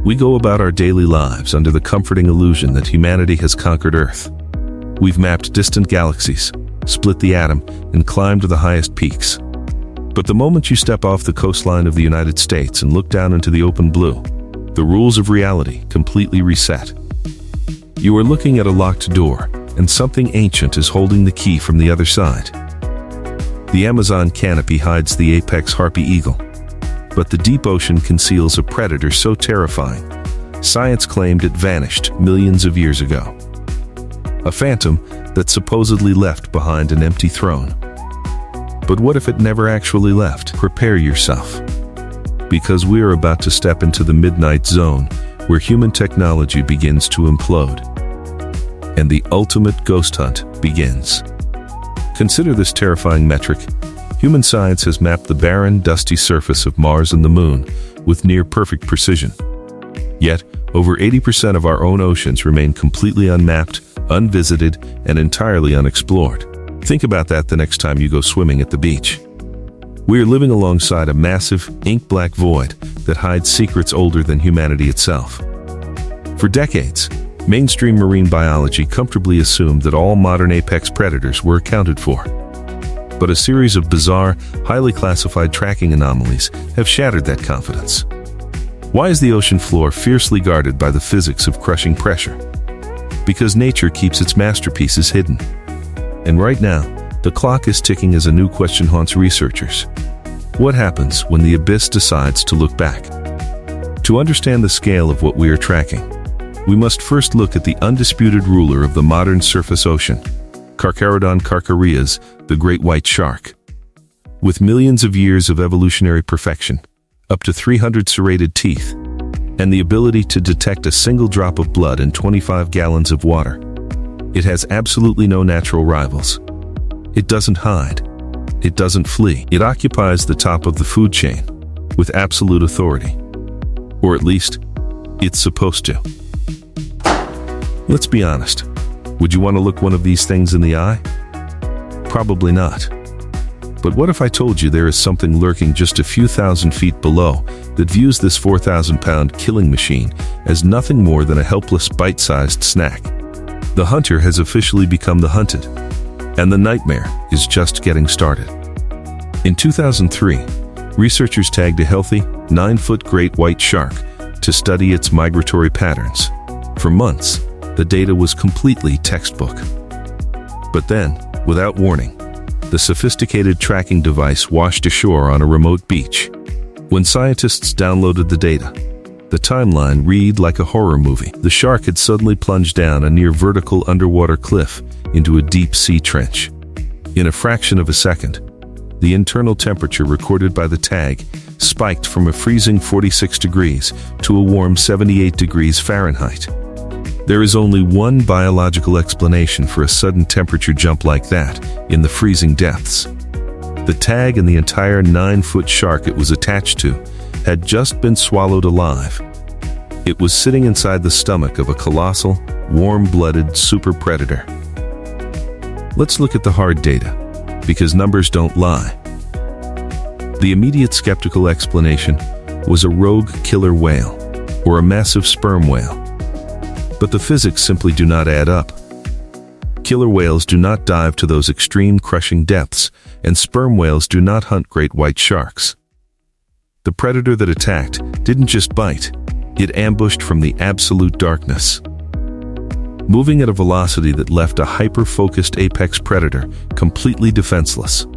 We go about our daily lives under the comforting illusion that humanity has conquered Earth. We've mapped distant galaxies, split the atom, and climbed to the highest peaks. But the moment you step off the coastline of the United States and look down into the open blue, the rules of reality completely reset. You are looking at a locked door, and something ancient is holding the key from the other side. The Amazon canopy hides the apex harpy eagle, but the deep ocean conceals a predator so terrifying, science claimed it vanished millions of years ago. A phantom that supposedly left behind an empty throne. But what if it never actually left? Prepare yourself, because we are about to step into the midnight zone where human technology begins to implode, and the ultimate ghost hunt begins. Consider this terrifying metric. Human science has mapped the barren, dusty surface of Mars and the Moon with near-perfect precision. Yet, over 80% of our own oceans remain completely unmapped, unvisited, and entirely unexplored. Think about that the next time you go swimming at the beach. We are living alongside a massive, ink-black void that hides secrets older than humanity itself. For decades, mainstream marine biology comfortably assumed that all modern apex predators were accounted for. But a series of bizarre, highly classified tracking anomalies have shattered that confidence. Why is the ocean floor fiercely guarded by the physics of crushing pressure? Because nature keeps its masterpieces hidden. And right now, the clock is ticking as a new question haunts researchers. What happens when the abyss decides to look back? To understand the scale of what we are tracking, we must first look at the undisputed ruler of the modern surface ocean, Carcharodon carcharias, the great white shark. With millions of years of evolutionary perfection, up to 300 serrated teeth, and the ability to detect a single drop of blood in 25 gallons of water, it has absolutely no natural rivals. It doesn't hide. It doesn't flee. It occupies the top of the food chain with absolute authority. Or at least, it's supposed to. Let's be honest. Would you want to look one of these things in the eye? Probably not. But what if I told you there is something lurking just a few thousand feet below that views this 4,000-pound killing machine as nothing more than a helpless bite-sized snack? The hunter has officially become the hunted, and the nightmare is just getting started. In 2003, researchers tagged a healthy, 9-foot great white shark to study its migratory patterns. For months, the data was completely textbook. But then, without warning, the sophisticated tracking device washed ashore on a remote beach. When scientists downloaded the data, the timeline read like a horror movie. The shark had suddenly plunged down a near-vertical underwater cliff into a deep-sea trench. In a fraction of a second, the internal temperature recorded by the tag spiked from a freezing 46 degrees to a warm 78 degrees Fahrenheit. There is only one biological explanation for a sudden temperature jump like that in the freezing depths. The tag and the entire 9-foot shark it was attached to had just been swallowed alive. It was sitting inside the stomach of a colossal, warm-blooded super predator. Let's look at the hard data, because numbers don't lie. The immediate skeptical explanation was a rogue killer whale, or a massive sperm whale. But the physics simply do not add up. Killer whales do not dive to those extreme crushing depths, and sperm whales do not hunt great white sharks. The predator that attacked didn't just bite, it ambushed from the absolute darkness. Moving at a velocity that left a hyper-focused apex predator completely defenseless.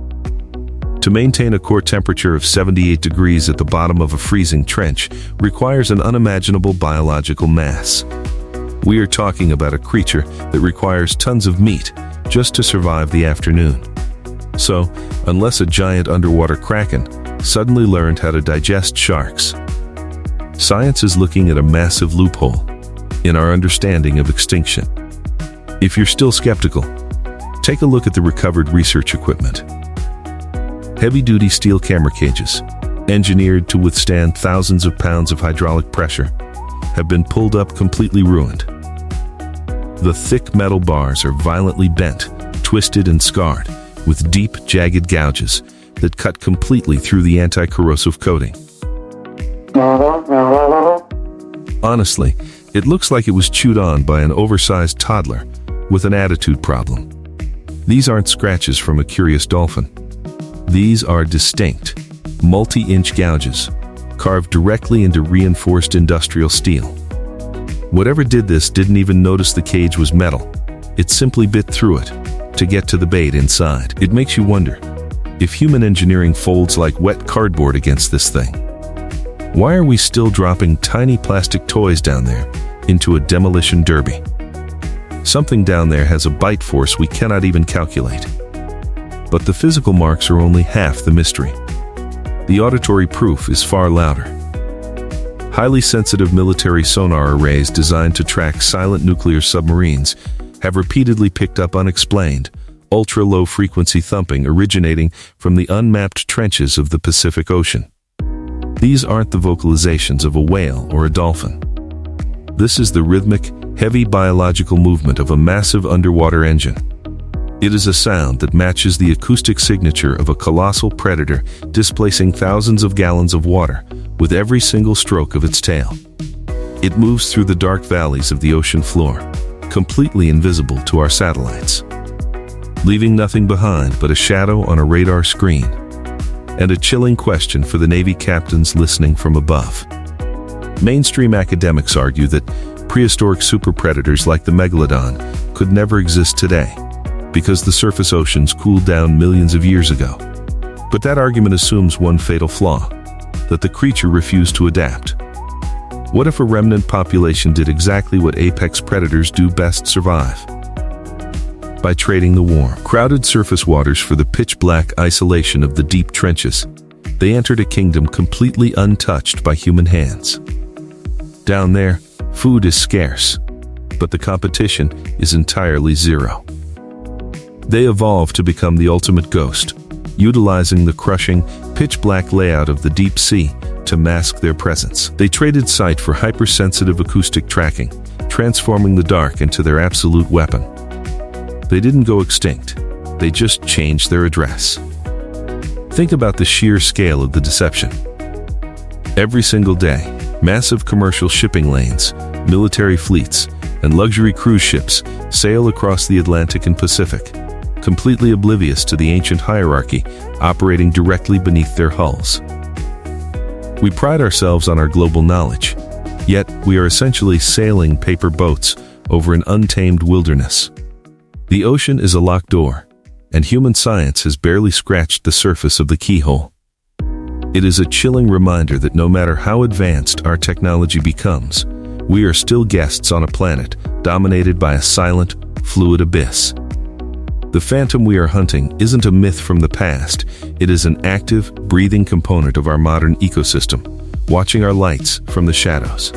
To maintain a core temperature of 78 degrees at the bottom of a freezing trench requires an unimaginable biological mass. We are talking about a creature that requires tons of meat just to survive the afternoon. So, unless a giant underwater kraken suddenly learned how to digest sharks, science is looking at a massive loophole in our understanding of extinction. If you're still skeptical, take a look at the recovered research equipment. Heavy-duty steel camera cages, engineered to withstand thousands of pounds of hydraulic pressure, have been pulled up completely ruined. The thick metal bars are violently bent, twisted and scarred, with deep, jagged gouges that cut completely through the anti-corrosive coating. Honestly, it looks like it was chewed on by an oversized toddler with an attitude problem. These aren't scratches from a curious dolphin. These are distinct, multi-inch gouges, carved directly into reinforced industrial steel. Whatever did this didn't even notice the cage was metal. It simply bit through it to get to the bait inside. It makes you wonder if human engineering folds like wet cardboard against this thing. Why are we still dropping tiny plastic toys down there into a demolition derby? Something down there has a bite force we cannot even calculate. But the physical marks are only half the mystery. The auditory proof is far louder. Highly sensitive military sonar arrays designed to track silent nuclear submarines have repeatedly picked up unexplained, ultra-low frequency thumping originating from the unmapped trenches of the Pacific Ocean. These aren't the vocalizations of a whale or a dolphin. This is the rhythmic, heavy biological movement of a massive underwater engine. It is a sound that matches the acoustic signature of a colossal predator displacing thousands of gallons of water with every single stroke of its tail. It moves through the dark valleys of the ocean floor, completely invisible to our satellites, leaving nothing behind but a shadow on a radar screen and a chilling question for the Navy captains listening from above. Mainstream academics argue that prehistoric super predators like the megalodon could never exist today because the surface oceans cooled down millions of years ago. But that argument assumes one fatal flaw, that the creature refused to adapt. What if a remnant population did exactly what apex predators do best: survive? By trading the warm, crowded surface waters for the pitch-black isolation of the deep trenches, they entered a kingdom completely untouched by human hands. Down there, food is scarce, but the competition is entirely zero. They evolved to become the ultimate ghost, utilizing the crushing, pitch-black layout of the deep sea to mask their presence. They traded sight for hypersensitive acoustic tracking, transforming the dark into their absolute weapon. They didn't go extinct, they just changed their address. Think about the sheer scale of the deception. Every single day, massive commercial shipping lanes, military fleets, and luxury cruise ships sail across the Atlantic and Pacific, completely oblivious to the ancient hierarchy operating directly beneath their hulls. We pride ourselves on our global knowledge, yet we are essentially sailing paper boats over an untamed wilderness. The ocean is a locked door, and human science has barely scratched the surface of the keyhole. It is a chilling reminder that no matter how advanced our technology becomes, we are still guests on a planet dominated by a silent, fluid abyss. The phantom we are hunting isn't a myth from the past, it is an active, breathing component of our modern ecosystem, watching our lights from the shadows.